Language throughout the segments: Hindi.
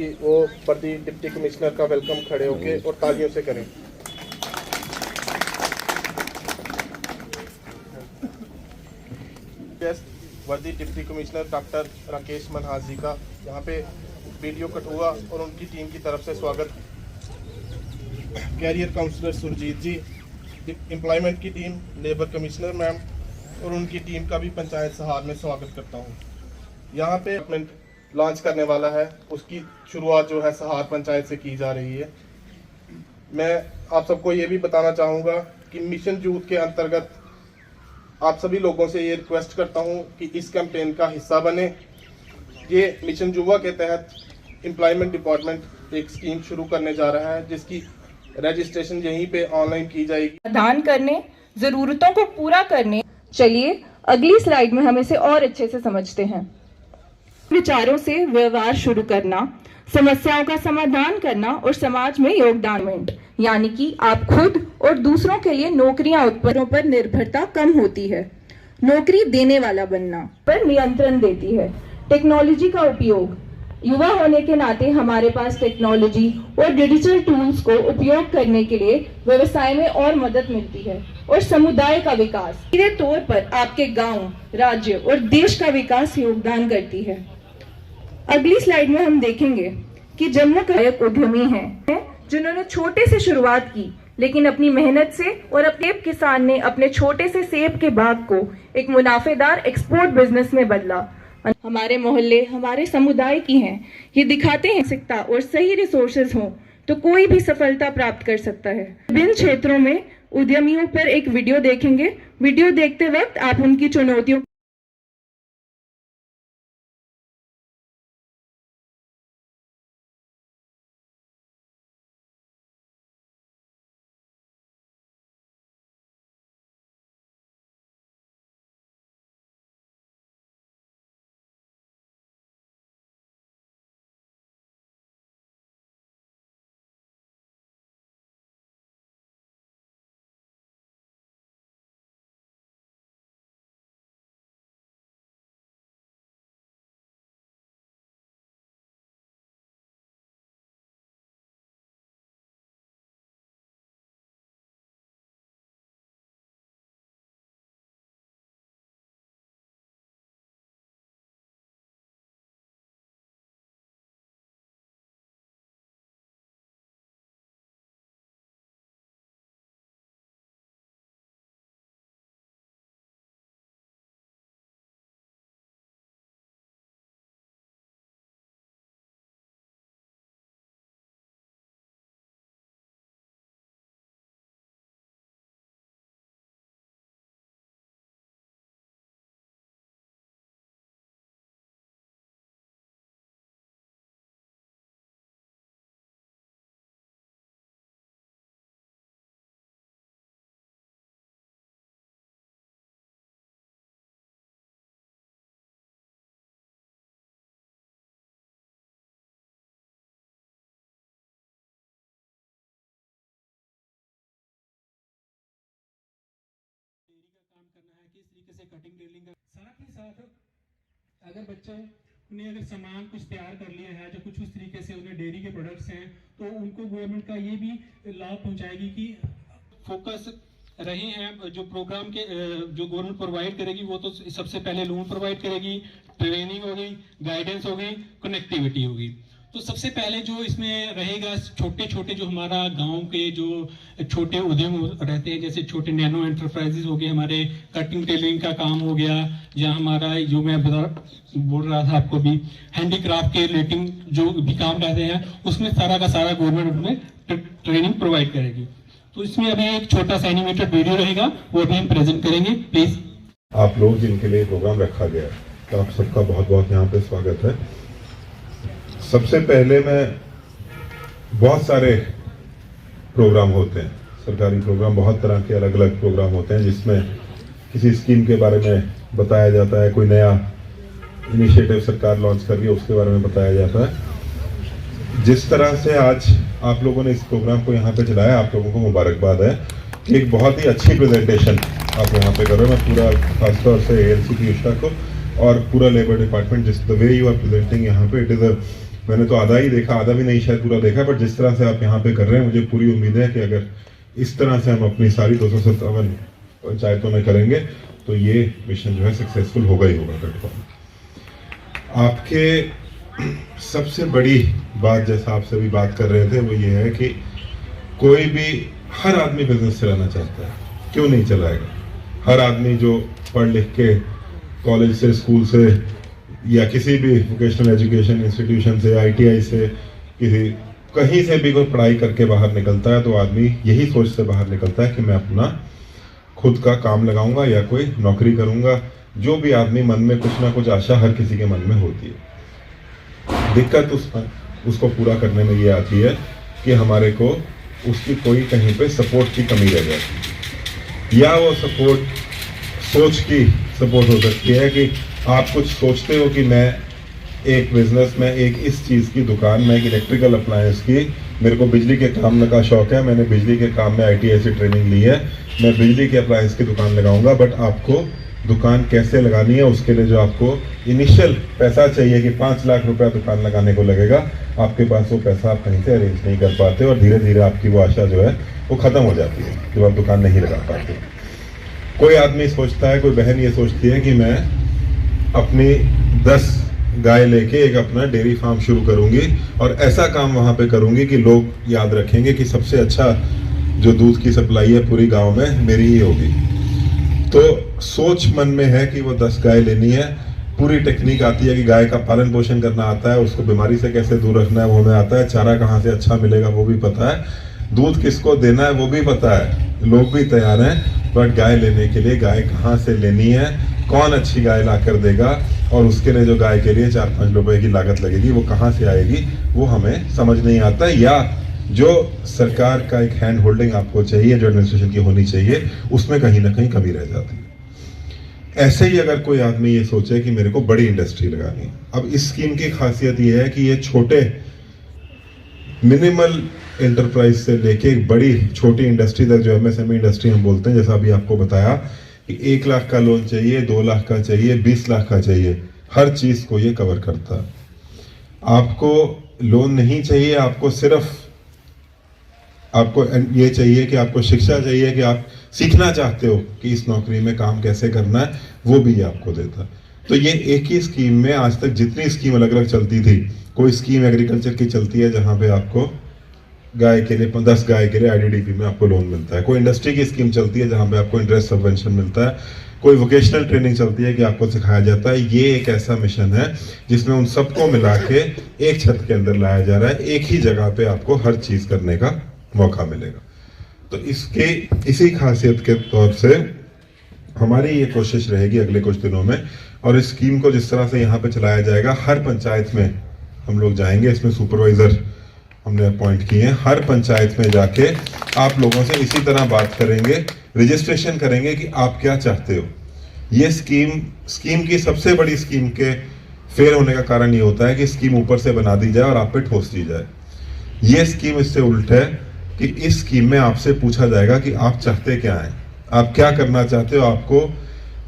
कि वो वर्दी डिप्टी कमिश्नर का वेलकम खड़े होके और तालियों से करें। वर्दी deputy commissioner doctor Rakesh Manhas ji का यहाँ पे वीडियो कठुआ और उनकी टीम की तरफ से स्वागत। कैरियर काउंसलर सुरजीत जी, एम्प्लॉयमेंट की टीम, लेबर कमिश्नर मैम और उनकी टीम का भी पंचायत सहार में स्वागत करता हूँ। यहाँ पे लॉन्च करने वाला है, उसकी शुरुआत जो है सहार पंचायत से की जा रही है। मैं आप सबको ये भी बताना चाहूँगा कि मिशन यूथ के अंतर्गत आप सभी लोगों से ये रिक्वेस्ट करता हूँ कि इस कैंपेन का हिस्सा बने। ये मिशन युवा के तहत एम्प्लॉयमेंट डिपार्टमेंट एक स्कीम शुरू करने जा रहा है, जिसकी रजिस्ट्रेशन यहीं पे ऑनलाइन की जाएगी। प्रदान करने, जरूरतों को पूरा करने। चलिए अगली स्लाइड में हम इसे और अच्छे से समझते हैं। विचारों से व्यवहार शुरू करना, समस्याओं का समाधान करना और समाज में योगदान, यानी कि आप खुद और दूसरों के लिए नौकरियां उत्पादों पर निर्भरता कम होती है। नौकरी देने वाला बनना पर नियंत्रण देती है। टेक्नोलॉजी का उपयोग, युवा होने के नाते हमारे पास टेक्नोलॉजी और डिजिटल टूल्स को उपयोग करने के लिए व्यवसाय में और मदद मिलती है। और समुदाय का विकास सीधे तौर पर आपके गांव, राज्य और देश का विकास योगदान करती है। अगली स्लाइड में हम देखेंगे कि जम्मू का एक उद्यमी है जिन्होंने छोटे से शुरुआत की, लेकिन अपनी मेहनत से और अपने किसान ने अपने छोटे से सेब के बाग को एक मुनाफेदार एक्सपोर्ट बिजनेस में बदला। हमारे मोहल्ले हमारे समुदाय की हैं। ये दिखाते हैं सकता और सही रिसोर्सेज हो तो कोई भी सफलता प्राप्त कर सकता है। विभिन्न क्षेत्रों में उद्यमियों पर एक वीडियो देखेंगे। वीडियो देखते वक्त आप उनकी चुनौतियों काम करना है, किस तरीके से कटिंग टेलिंग का, साथ ही साथ अगर बच्चों ने अगर सामान कुछ तैयार कर लिया है जो कुछ उस तरीके से उन्हें डेयरी के प्रोडक्ट्स हैं, तो उनको गवर्नमेंट का ये भी लाभ पहुंचाएगी कि फोकस रहे हैं जो प्रोग्राम के जो गवर्नमेंट प्रोवाइड करेगी वो तो सबसे पहले लोन प्रोवाइड करेगी, ट्रेनिंग होगी, गाइडेंस होगी, कनेक्टिविटी होगी। तो सबसे पहले जो इसमें रहेगा छोटे छोटे जो हमारा गांव के जो छोटे उद्यम रहते हैं, जैसे छोटे नैनो एंटरप्राइजेस हो गए, हमारे कटिंग टेलरिंग का काम हो गया, या हमारा जो मैं बोल रहा था आपको भी हैंडीक्राफ्ट के रिलेटिंग जो भी काम रहते हैं, उसमें सारा का सारा गवर्नमेंट में ट्रेनिंग प्रोवाइड करेगी। तो इसमें अभी एक छोटा सा एनिमेटेड वीडियो रहेगा, वो अभी हम प्रेजेंट करेंगे। प्लीज आप लोग जिनके लिए प्रोग्राम रखा गया है, तो आप सबका बहुत बहुत यहाँ पे स्वागत है। सबसे पहले बहुत सारे प्रोग्राम होते हैं, सरकारी प्रोग्राम, बहुत तरह के अलग अलग प्रोग्राम होते हैं जिसमें किसी स्कीम के बारे में बताया जाता है, कोई नया इनिशिएटिव सरकार लॉन्च कर रही है उसके बारे में बताया जाता है। जिस तरह से आज आप लोगों ने इस प्रोग्राम को यहाँ पे चलाया, आप लोगों को मुबारकबाद है कि एक बहुत ही अच्छी प्रेजेंटेशन आप यहाँ पे कर रहे हो। मैं पूरा खासतौर से ALC की उषा को और पूरा लेबर डिपार्टमेंट, जिस the way you are presenting यहाँ पे, इट इज़ अ मैंने तो आधा ही देखा, आधा भी नहीं शायद पूरा देखा, बट जिस तरह से आप यहाँ पे कर रहे हैं मुझे पूरी उम्मीद है कि अगर इस तरह से हम अपनी सारी 257 पंचायतों में करेंगे तो ये मिशन जो है सक्सेसफुल होगा ही होगा कटवा। आपके सबसे बड़ी बात, जैसा आप सभी बात कर रहे थे, वो ये है कि कोई भी, हर आदमी बिजनेस चलाना चाहता है, क्यों नहीं चलाएगा। हर आदमी जो पढ़ लिख के कॉलेज से, स्कूल से या किसी भी वोकेशनल एजुकेशन इंस्टीट्यूशन से, ITI से, कहीं से भी कोई पढ़ाई करके बाहर निकलता है तो आदमी यही सोच से बाहर निकलता है कि मैं अपना खुद का काम लगाऊंगा या कोई नौकरी करूंगा। जो भी आदमी मन में कुछ ना कुछ आशा हर किसी के मन में होती है। दिक्कत उसको पूरा करने में ये आती है कि हमारे को उसकी कोई कहीं पे सपोर्ट की कमी रह जाती है, या वो सपोर्ट सोच की सपोर्ट हो सकती है कि आप कुछ सोचते हो कि मैं एक बिजनेस में, एक इस चीज़ की दुकान में, एक इलेक्ट्रिकल अप्लायंस की, मेरे को बिजली के काम का शौक है, मैंने बिजली के काम में ITI से ट्रेनिंग ली है, मैं बिजली के अप्लायंस की दुकान लगाऊंगा। बट आपको दुकान कैसे लगानी है, उसके लिए जो आपको इनिशियल पैसा चाहिए कि 5 लाख रुपया दुकान लगाने को लगेगा, आपके पास वो पैसा आप कहीं से अरेंज नहीं कर पाते और धीरे धीरे आपकी वो आशा जो है वो ख़त्म हो जाती है कि आप दुकान नहीं लगा पाते। कोई आदमी सोचता है, कोई बहन ये सोचती है कि मैं अपनी 10 गाय लेके एक अपना डेयरी फार्म शुरू करूंगी और ऐसा काम वहां पे करूंगी कि लोग याद रखेंगे कि सबसे अच्छा जो दूध की सप्लाई है पूरी गांव में मेरी ही होगी। तो सोच मन में है कि वो 10 गाय लेनी है, पूरी टेक्निक आती है कि गाय का पालन पोषण करना आता है, उसको बीमारी से कैसे दूर रखना है वो हमें आता है, चारा कहाँ से अच्छा मिलेगा वो भी पता है, दूध किसको देना है वो भी पता है, लोग भी तैयार हैं। बट गाय लेने के लिए गाय कहाँ से लेनी है, कौन अच्छी गाय ला कर देगा, और उसके लिए जो गाय के लिए 4-5 रुपए की लागत लगेगी वो कहाँ से आएगी, वो हमें समझ नहीं आता। या जो सरकार का एक हैंड होल्डिंग आपको चाहिए, जो एडमिनिस्ट्रेशन की होनी चाहिए, उसमें कहीं ना कहीं कमी रह जाती है। ऐसे ही अगर कोई आदमी ये सोचे कि मेरे को बड़ी इंडस्ट्री लगानी है, अब इस स्कीम की खासियत ये है कि ये छोटे मिनिमल एंटरप्राइज से लेके बड़ी छोटी इंडस्ट्री तक, जो MSME इंडस्ट्री हम बोलते हैं, जैसा अभी आपको बताया कि 1 लाख का लोन चाहिए, 2 लाख का चाहिए, 20 लाख का चाहिए, हर चीज को ये कवर करता है। आपको लोन नहीं चाहिए, आपको सिर्फ आपको ये चाहिए कि आपको शिक्षा चाहिए कि आप सीखना चाहते हो कि इस नौकरी में काम कैसे करना है, वो भी ये आपको देता है। तो ये एक ही स्कीम में आज तक जितनी स्कीम अलग अलग चलती थी, कोई स्कीम एग्रीकल्चर की चलती है जहां पे आपको गाय के लिए 10 गाय के लिए IDDP में आपको लोन मिलता है, कोई इंडस्ट्री की स्कीम चलती है जहां पे आपको इंटरेस्ट सबवेंशन मिलता है, कोई वोकेशनल ट्रेनिंग चलती है कि आपको सिखाया जाता है। ये एक ऐसा मिशन है जिसमें उन सबको मिला के एक छत के अंदर लाया जा रहा है, एक ही जगह पे आपको हर चीज करने का मौका मिलेगा। तो इसी खासियत के तौर से हमारी ये कोशिश रहेगी अगले कुछ दिनों में, और इस स्कीम को जिस तरह से यहाँ पे चलाया जाएगा, हर पंचायत में हम लोग जाएंगे, इसमें सुपरवाइजर हमने अपॉइंट किए हैं, हर पंचायत में जाके आप लोगों से इसी तरह बात करेंगे, रजिस्ट्रेशन करेंगे कि आप क्या चाहते हो। ये स्कीम की सबसे बड़ी स्कीम के फेल होने का कारण ये होता है कि स्कीम ऊपर से बना दी जाए और आप पे ठोस दी जाए। ये स्कीम इससे उल्ट है कि इस स्कीम में आपसे पूछा जाएगा कि आप चाहते क्या हैं, आप क्या करना चाहते हो।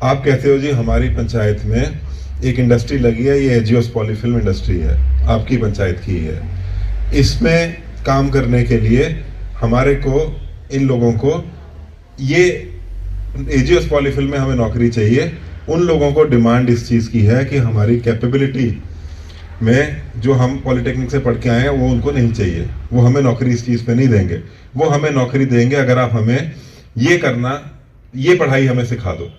आप कहते हो जी हमारी पंचायत में एक इंडस्ट्री लगी है, ये एजियोस पॉलीफिल्म इंडस्ट्री है, आपकी पंचायत की है, इसमें काम करने के लिए हमारे को, इन लोगों को, ये एजियोस पॉलीफिल्म में हमें नौकरी चाहिए। उन लोगों को डिमांड इस चीज़ की है कि हमारी कैपेबिलिटी में जो हम पॉलिटेक्निक से पढ़ के आए हैं वो उनको नहीं चाहिए, वो हमें नौकरी इस चीज़ पे नहीं देंगे, वो हमें नौकरी देंगे अगर आप हमें ये पढ़ाई हमें सिखा दो,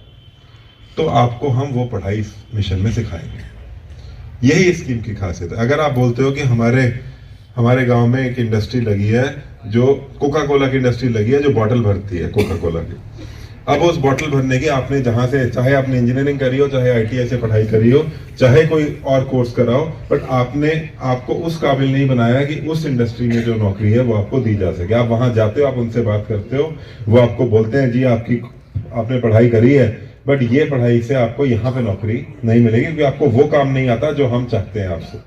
तो आपको हम वो पढ़ाई इस मिशन में सिखाएंगे। यही स्कीम की खासियत है। अगर आप बोलते हो कि हमारे गांव में एक इंडस्ट्री लगी है, जो कोका कोला की इंडस्ट्री लगी है, जो बॉटल भरती है कोका कोला की, अब उस बॉटल भरने की आपने जहां से, चाहे आपने इंजीनियरिंग करी हो, चाहे ITI से पढ़ाई करी हो, चाहे कोई और कोर्स करा हो, बट आपको उस काबिल नहीं बनाया कि उस इंडस्ट्री में जो नौकरी है वो आपको दी जा सके। आप वहां जाते हो, आप उनसे बात करते हो, वो आपको बोलते हैं जी आपने पढ़ाई करी है, बट ये पढ़ाई से आपको यहाँ पे नौकरी नहीं मिलेगी क्योंकि आपको वो काम नहीं आता जो हम चाहते हैं आपसे।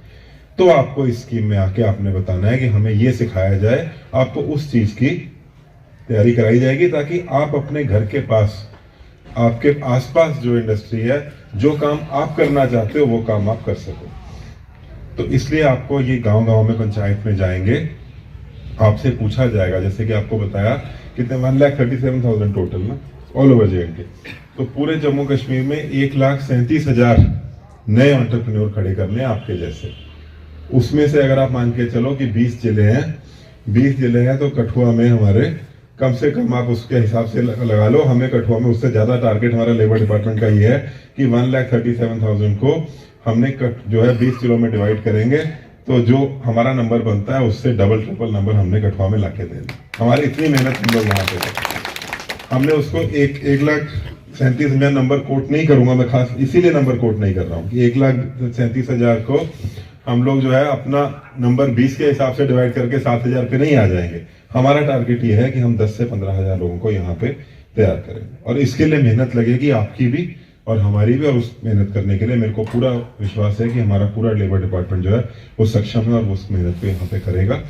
तो आपको इस स्कीम में आके आपने बताना है कि हमें ये सिखाया जाए, आपको उस चीज की तैयारी कराई जाएगी ताकि आप अपने घर के पास, आपके आसपास जो इंडस्ट्री है, जो काम आप करना चाहते हो वो काम आप कर सको। तो इसलिए आपको ये गांव-गांव में पंचायत में जाएंगे, आपसे पूछा जाएगा, जैसे कि आपको बताया कितने 1,37,000 टोटल ना ऑल ओवर JNK। तो पूरे जम्मू कश्मीर में 1,37,000 नए एंटरप्रेन्योर खड़े करने आपके जैसे। उसमें से अगर आप मान के चलो कि 20 जिले हैं तो कठुआ में हमारे कम से कम आप उसके हिसाब से लगा लो, हमें कठुआ में उससे ज्यादा टारगेट हमारा लेबर डिपार्टमेंट का ये है कि 1,37,000 को हमने जो है 20 जिलों में डिवाइड करेंगे, तो जो हमारा नंबर बनता है उससे डबल ट्रिपल नंबर हमने कठुआ में लाके देना। हमारी इतनी मेहनत हम लोग वहां पे हमने उसको 1,37,000 मैं नंबर कोट नहीं करूंगा, मैं खास इसीलिए नंबर कोट नहीं कर रहा हूँ कि 1,37,000 को हम लोग जो है अपना नंबर 20 के हिसाब से डिवाइड करके 7,000 पे नहीं आ जाएंगे। हमारा टारगेट ये है कि हम 10 से 15,000 लोगों को यहाँ पे तैयार करेंगे, और इसके लिए मेहनत लगेगी आपकी भी और हमारी भी। और उस मेहनत करने के लिए मेरे को पूरा विश्वास है कि हमारा पूरा लेबर डिपार्टमेंट जो है वो सक्षम है और वो उस मेहनत को यहाँ पे करेगा।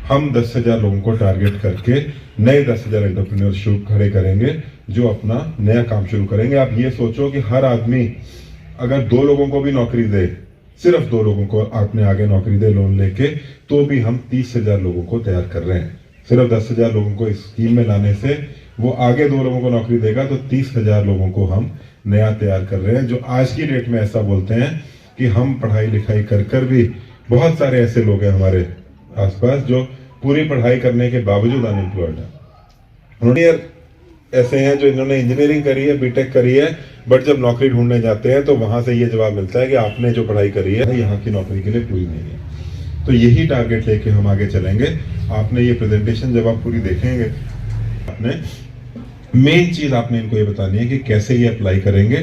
हम 10,000 लोगों को टारगेट करके नए 10,000 एंटरप्रेन्योर शुरू खड़े करेंगे जो अपना नया काम शुरू करेंगे। आप ये सोचो कि हर आदमी अगर 2 लोगों को भी नौकरी दे, सिर्फ 2 लोगों को आपने आगे नौकरी दे लोन लेके, तो भी हम 30,000 लोगों को तैयार कर रहे हैं। सिर्फ 10,000 लोगों को इस स्कीम में लाने से वो आगे 2 लोगों को नौकरी देगा, तो 30,000 लोगों को हम नया तैयार कर रहे हैं। जो आज की डेट में ऐसा बोलते हैं कि हम पढ़ाई लिखाई कर भी, बहुत सारे ऐसे लोग हैं हमारे आसपास जो पूरी पढ़ाई करने के बावजूद अनएम्प्लॉयड है। उन्होंने ऐसे हैं जो इन्होंने इंजीनियरिंग करी है, बीटेक करी है, बट जब नौकरी ढूंढने जाते हैं तो वहां से ये जवाब मिलता है कि आपने जो पढ़ाई करी है यहाँ की नौकरी के लिए पूरी नहीं है। तो यही टारगेट लेके हम आगे चलेंगे। आपने ये प्रेजेंटेशन जब आप पूरी देखेंगे, आपने मेन चीज आपने इनको ये बतानी है कि कैसे ये अप्लाई करेंगे,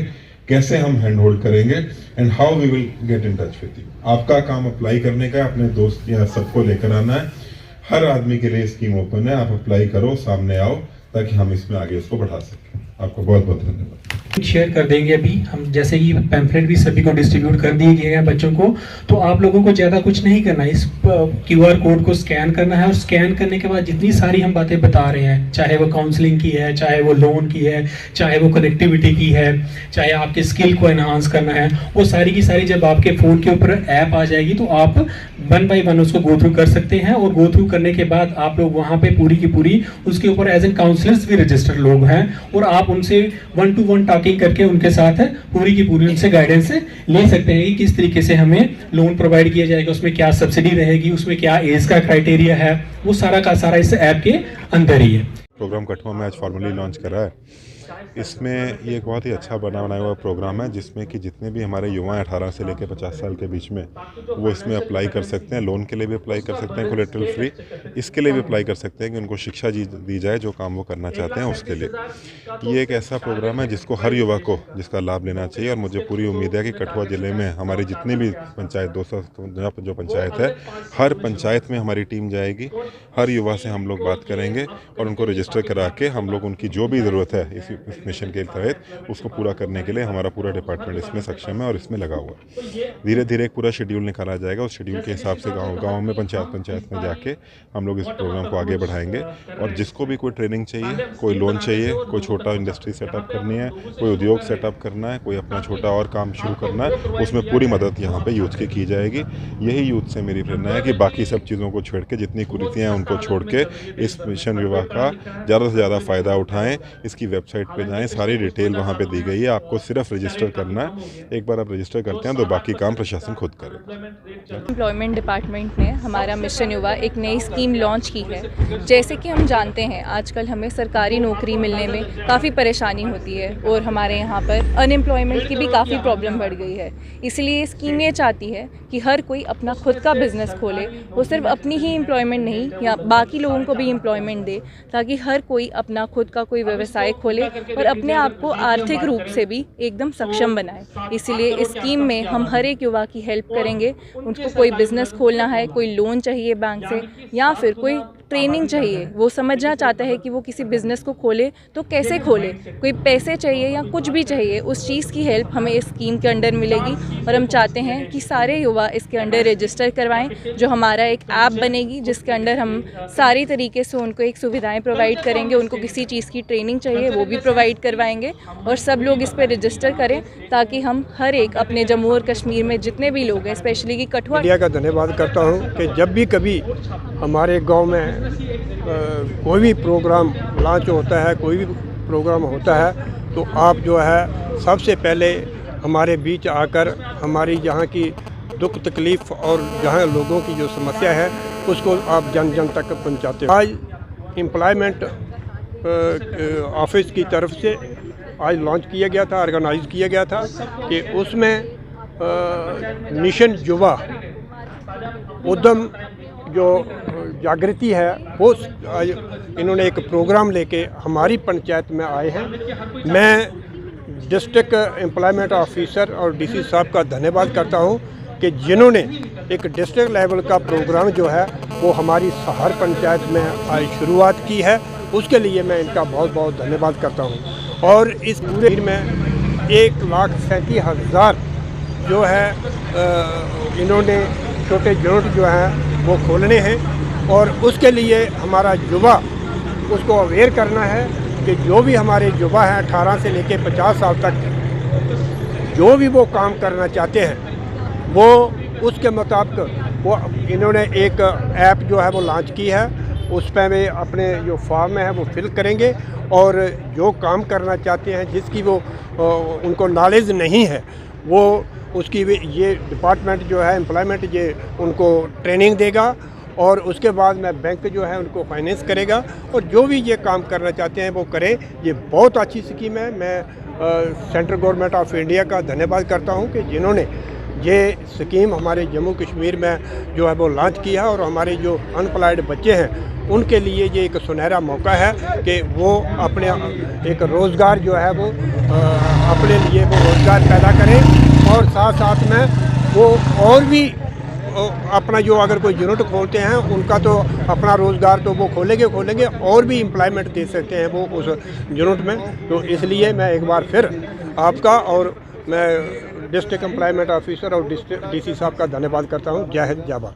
कैसे हम हैंड होल्ड करेंगे and how we will get in touch with you. आपका काम अप्लाई करने का है, अपने दोस्त या सबको लेकर आना है। हर आदमी के लिए स्कीम ओपन है, आप अप्लाई करो, सामने आओ, ताकि हम इसमें आगे इसको बढ़ा सकें। आपको बहुत बहुत धन्यवाद। शेयर कर देंगे अभी हम, जैसे कि पैम्फलेट भी सभी को डिस्ट्रीब्यूट कर दिए गए हैं बच्चों को। तो आप लोगों को ज़्यादा कुछ नहीं करना है, इस QR कोड को स्कैन करना है और स्कैन करने के बाद जितनी सारी हम बातें बता रहे हैं, चाहे वो काउंसलिंग की है, चाहे वो लोन की है, चाहे वो कनेक्टिविटी की है, चाहे आपके स्किल को एनहांस करना है, वो सारी की सारी जब आपके फ़ोन के ऊपर ऐप आ जाएगी तो आप 1 बाय 1 उसको गो थ्रू कर सकते हैं। और गो थ्रू करने के बाद आप लोग वहाँ पे पूरी की पूरी उसके ऊपर एज एन काउंसलर्स भी रजिस्टर्ड लोग हैं और आप उनसे 1-to-1 टॉकिंग करके उनके साथ पूरी की पूरी उनसे गाइडेंस ले सकते हैं कि किस तरीके से हमें लोन प्रोवाइड किया जाएगा, उसमें क्या सब्सिडी रहेगी, उसमें क्या एज का क्राइटेरिया है, वो सारा का सारा इस ऐप के अंदर ही है। प्रोग्राम कठुआ में आज फॉर्मली लॉन्च करा है। इसमें ये एक बहुत ही अच्छा बनाया हुआ प्रोग्राम है जिसमें कि जितने भी हमारे युवा 18 से लेकर 50 साल के बीच में वो इसमें अप्लाई कर सकते हैं। लोन के लिए भी अप्लाई कर सकते हैं, कोलेटरल फ्री, इसके लिए भी अप्लाई कर सकते हैं कि उनको शिक्षा दी जाए जो काम वो करना चाहते हैं उसके लिए। ये एक ऐसा प्रोग्राम है जिसको हर युवा को जिसका लाभ लेना चाहिए और मुझे पूरी उम्मीद है कि कठुआ ज़िले में हमारी जितनी भी पंचायत 200 जो पंचायत है, हर पंचायत में हमारी टीम जाएगी, हर युवा से हम लोग बात करेंगे और उनको रजिस्टर करा के हम लोग उनकी जो भी ज़रूरत है इस मिशन के तहत उसको पूरा करने के लिए हमारा पूरा डिपार्टमेंट इसमें सक्षम है और इसमें लगा हुआ है। धीरे धीरे एक पूरा शेड्यूल निकाला जाएगा, उस शेड्यूल के हिसाब से गांव में पंचायत में जाके हम लोग इस प्रोग्राम को आगे बढ़ाएंगे। और जिसको भी कोई ट्रेनिंग चाहिए, कोई लोन चाहिए, कोई छोटा इंडस्ट्री सेटअप करनी है, कोई उद्योग सेटअप करना है, कोई अपना छोटा और काम शुरू करना है, उसमें पूरी मदद यहाँ पे यूथ की जाएगी। यही यूथ से मेरी प्रेरणा है कि बाकी सब चीज़ों को छोड़ के, जितनी कुरीतियाँ हैं उनको छोड़ के इस मिशन विवाह का ज़्यादा से ज़्यादा फ़ायदा उठाएँ। इसकी वेबसाइट पे जाएँ, सारी डिटेल वहाँ पे दी गई है, आपको सिर्फ रजिस्टर करना है। एक बार आप रजिस्टर करते हैं तो बाकी काम प्रशासन खुद करे। एम्प्लॉयमेंट डिपार्टमेंट ने हमारा मिशन युवा एक नई स्कीम लॉन्च की है। जैसे कि हम जानते हैं आजकल हमें सरकारी नौकरी मिलने में काफ़ी परेशानी होती है और हमारे यहाँ पर अनएम्प्लॉयमेंट की भी काफ़ी प्रॉब्लम बढ़ गई है। इसलिए स्कीम ये चाहती है कि हर कोई अपना खुद का बिजनेस खोले, वो सिर्फ अपनी ही एम्प्लॉयमेंट नहीं या बाकी लोगों को भी एम्प्लॉयमेंट दे, ताकि हर कोई अपना खुद का कोई व्यवसाय खोले और अपने आप को आर्थिक रूप से भी एकदम सक्षम बनाए। इसलिए इस स्कीम में हम हर एक युवा की हेल्प करेंगे। उनको कोई बिजनेस खोलना है, कोई लोन चाहिए बैंक से या फिर कोई ट्रेनिंग चाहिए, वो समझना चाहता है कि वो किसी बिज़नेस को खोले तो कैसे खोले, कोई पैसे चाहिए या कुछ भी चाहिए, उस चीज़ की हेल्प हमें इस स्कीम के अंडर मिलेगी। और हम चाहते हैं कि सारे युवा इसके अंडर रजिस्टर करवाएं, जो हमारा एक ऐप बनेगी जिसके अंडर हम सारी तरीके से उनको एक सुविधाएं प्रोवाइड करेंगे। उनको किसी चीज़ की ट्रेनिंग चाहिए वो भी प्रोवाइड करवाएंगे और सब लोग इस पर रजिस्टर करें, ताकि हम हर एक अपने जम्मू और कश्मीर में जितने भी लोग हैं, स्पेशली कि कठुआ इंडिया का धन्यवाद करता हूँ कि जब भी कभी हमारे गांव में कोई भी प्रोग्राम लॉन्च होता है, कोई भी प्रोग्राम होता है, तो आप जो है सबसे पहले हमारे बीच आकर हमारी जहाँ की दुख तकलीफ़ और जहाँ लोगों की जो समस्या है उसको आप जन जन तक पहुँचाते हो। आज एम्प्लॉयमेंट ऑफिस की तरफ से आज लॉन्च किया गया था, ऑर्गेनाइज किया गया था कि उसमें मिशन युवा उद्यम जो जागृति है वो इन्होंने एक प्रोग्राम लेके हमारी पंचायत में आए हैं। मैं डिस्ट्रिक्ट एम्प्लॉयमेंट ऑफिसर और डीसी साहब का धन्यवाद करता हूं कि जिन्होंने एक डिस्ट्रिक्ट लेवल का प्रोग्राम जो है वो हमारी हर पंचायत में आज शुरुआत की है। उसके लिए मैं इनका बहुत बहुत धन्यवाद करता हूं। और इस पूरे में 1,37,000 जो है इन्होंने छोटे यूनिट जो हैं वो खोलने हैं और उसके लिए हमारा युवा उसको अवेयर करना है कि जो भी हमारे युवा हैं 18 से लेकर 50 साल तक जो भी वो काम करना चाहते हैं वो उसके मुताबिक वो इन्होंने एक ऐप जो है वो लॉन्च की है। उस पर वे अपने जो फॉर्म है वो फिल करेंगे और जो काम करना चाहते हैं जिसकी वो उनको नॉलेज नहीं है वो उसकी ये डिपार्टमेंट जो है एम्प्लॉयमेंट ये उनको ट्रेनिंग देगा और उसके बाद में बैंक जो है उनको फाइनेंस करेगा और जो भी ये काम करना चाहते हैं वो करें। ये बहुत अच्छी स्कीम है। मैं सेंट्रल गवर्नमेंट ऑफ इंडिया का धन्यवाद करता हूँ कि जिन्होंने ये स्कीम हमारे जम्मू कश्मीर में जो है वो लॉन्च किया है और हमारे जो अनएम्प्लॉयड बच्चे हैं उनके लिए ये एक सुनहरा मौका है कि वो अपने एक रोज़गार जो है वो अपने लिए वो रोज़गार पैदा करें और साथ साथ में वो और भी अपना जो अगर कोई यूनिट खोलते हैं उनका तो अपना रोज़गार तो वो खोलेंगे और भी एम्प्लॉयमेंट दे सकते हैं वो उस यूनिट में। तो इसलिए मैं एक बार फिर आपका और मैं डिस्ट्रिक्ट एम्प्लॉयमेंट ऑफिसर और डीसी साहब का धन्यवाद करता हूँ। जय हिंद, जय भारत।